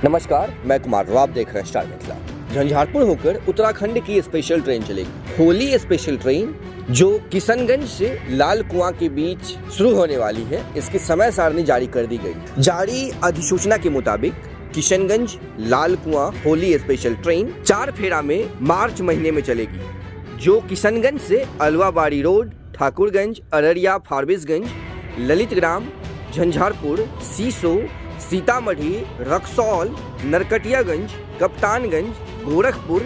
नमस्कार, मैं कुमार राव, आप देख रहे हैं स्टार मिथिला। झंझारपुर होकर उत्तराखंड की स्पेशल ट्रेन चलेगी, होली स्पेशल ट्रेन, जो किशनगंज से लाल कुआं के बीच शुरू होने वाली है। इसकी समय सारणी जारी कर दी गई। जारी अधिसूचना के मुताबिक किशनगंज लाल कुआं होली स्पेशल ट्रेन 4 फेरा में मार्च महीने में चलेगी, जो किशनगंज से अलवाबाड़ी रोड, ठाकुरगंज, अररिया, फारबिसगंज, ललितग्राम, झंझारपुर, सीसो, सीतामढ़ी, रक्सौल, नरकटियागंज, कप्तानगंज, गोरखपुर,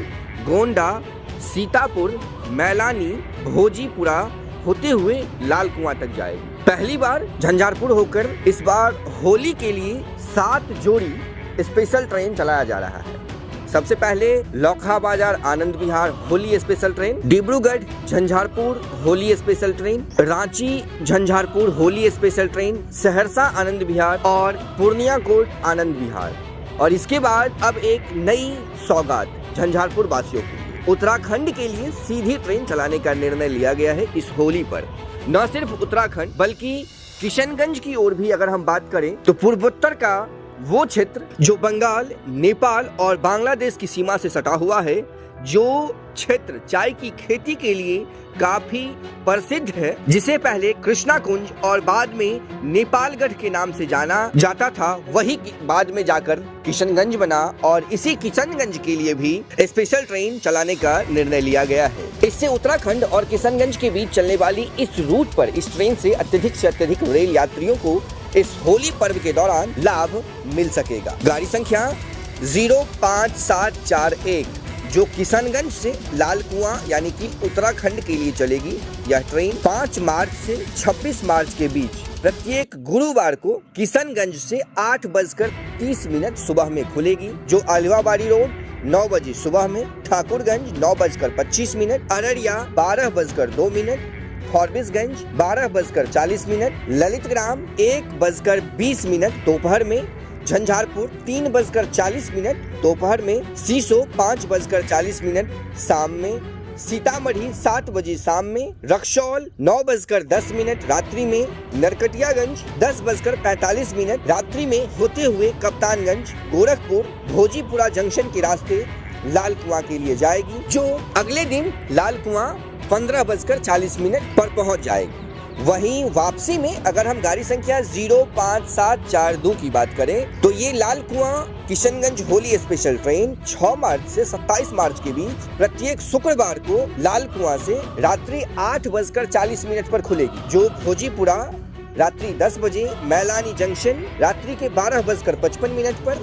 गोंडा, सीतापुर, मैलानी, भोजीपुरा होते हुए लाल कुआं तक जाएगी। पहली बार झंझारपुर होकर इस बार होली के लिए 7 जोड़ी स्पेशल ट्रेन चलाया जा रहा है। सबसे पहले Laukha Bazar Anand Vihar Holi special train, Dibrugarh Jhanjharpur Holi special train, Ranchi Jhanjharpur Holi special train, Saharsa Anand Vihar और पूर्णिया कोट आनंद विहार। और इसके बाद अब एक नई सौगात झंझारपुर वासियों के लिए, उत्तराखंड के लिए सीधी ट्रेन चलाने का निर्णय लिया गया है। इस होली पर न सिर्फ उत्तराखंड बल्कि किशनगंज की ओर भी अगर हम बात करें तो पूर्वोत्तर का वो क्षेत्र जो बंगाल, नेपाल और बांग्लादेश की सीमा से सटा हुआ है, जो क्षेत्र चाय की खेती के लिए काफी प्रसिद्ध है, जिसे पहले कृष्णा कुंज और बाद में नेपालगढ़ के नाम से जाना जाता था, वही बाद में जाकर किशनगंज बना। और इसी किशनगंज के लिए भी स्पेशल ट्रेन चलाने का निर्णय लिया गया है। इससे उत्तराखंड और किशनगंज के बीच चलने वाली इस रूट पर इस ट्रेन से अत्यधिक रेल यात्रियों को इस होली पर्व के दौरान लाभ मिल सकेगा। गाड़ी संख्या 05741 जो किशनगंज से लाल कुआं यानी कि उत्तराखंड के लिए चलेगी। यह ट्रेन 5 मार्च से 26 मार्च के बीच प्रत्येक गुरुवार को किशनगंज से 8:30 सुबह में खुलेगी, जो अलवाबाड़ी रोड 9 बजे सुबह में, ठाकुरगंज 9:25, अररिया 12:02, फारबिसगंज 12:40, ललितग्राम 1:20 दोपहर में, झंझारपुर 3:40 दोपहर में, सीसो 5:40 शाम में, सीतामढ़ी 7 बजे शाम में, रक्सौल 9:10 रात्रि में, नरकटियागंज 10:45 रात्रि में होते हुए कप्तानगंज, गोरखपुर, भोजीपुरा जंक्शन के रास्ते लाल कुआं के लिए जाएगी, जो अगले दिन लाल कुआं 15:40 पर पहुंच जाएगी। वहीं वापसी में अगर हम गाड़ी संख्या 05742 की बात करें तो ये लाल कुआं किशनगंज होली स्पेशल ट्रेन 6 मार्च से 27 मार्च के बीच प्रत्येक शुक्रवार को लाल कुआं से रात्रि 8:40 पर खुलेगी, जो भोजीपुरा रात्रि 10 बजे, मैलानी जंक्शन रात्रि के 12:55 पर,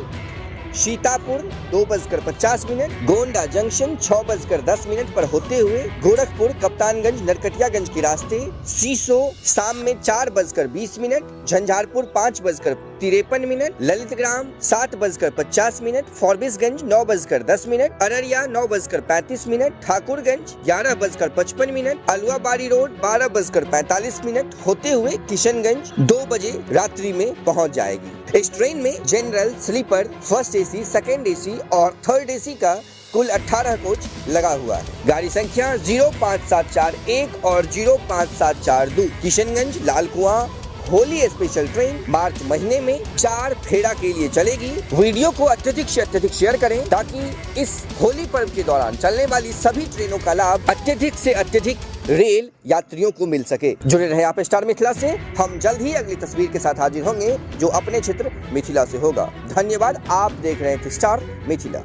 सीतापुर 2:50, गोंडा जंक्शन 6:10 पर होते हुए गोरखपुर, कप्तानगंज, नरकटियागंज के रास्ते, सीसो शाम में 4:20, झंझारपुर 5:53, ललितग्राम 7:50, फारबिसगंज 9:10, अररिया 9:35, ठाकुरगंज 11:55, अलवाबाड़ी रोड 12:45 होते हुए किशनगंज 2 बजे रात्रि में पहुंच जाएगी। इस ट्रेन में general, sleeper, first AC, second AC और थर्ड एसी का कुल 18 कोच लगा हुआ है। गाड़ी संख्या 05741 और 05742 किशनगंज लाल कुआं होली स्पेशल ट्रेन मार्च महीने में 4 फेरा के लिए चलेगी। वीडियो को अत्यधिक से अत्यधिक शेयर करें ताकि इस होली पर्व के दौरान चलने वाली सभी ट्रेनों का लाभ अत्यधिक से अत्यधिक रेल यात्रियों को मिल सके। जुड़े रहे आप स्टार मिथिला से। हम जल्द ही अगली तस्वीर के साथ हाजिर होंगे जो अपने क्षेत्र मिथिला से होगा। धन्यवाद। आप देख रहे थे स्टार मिथिला।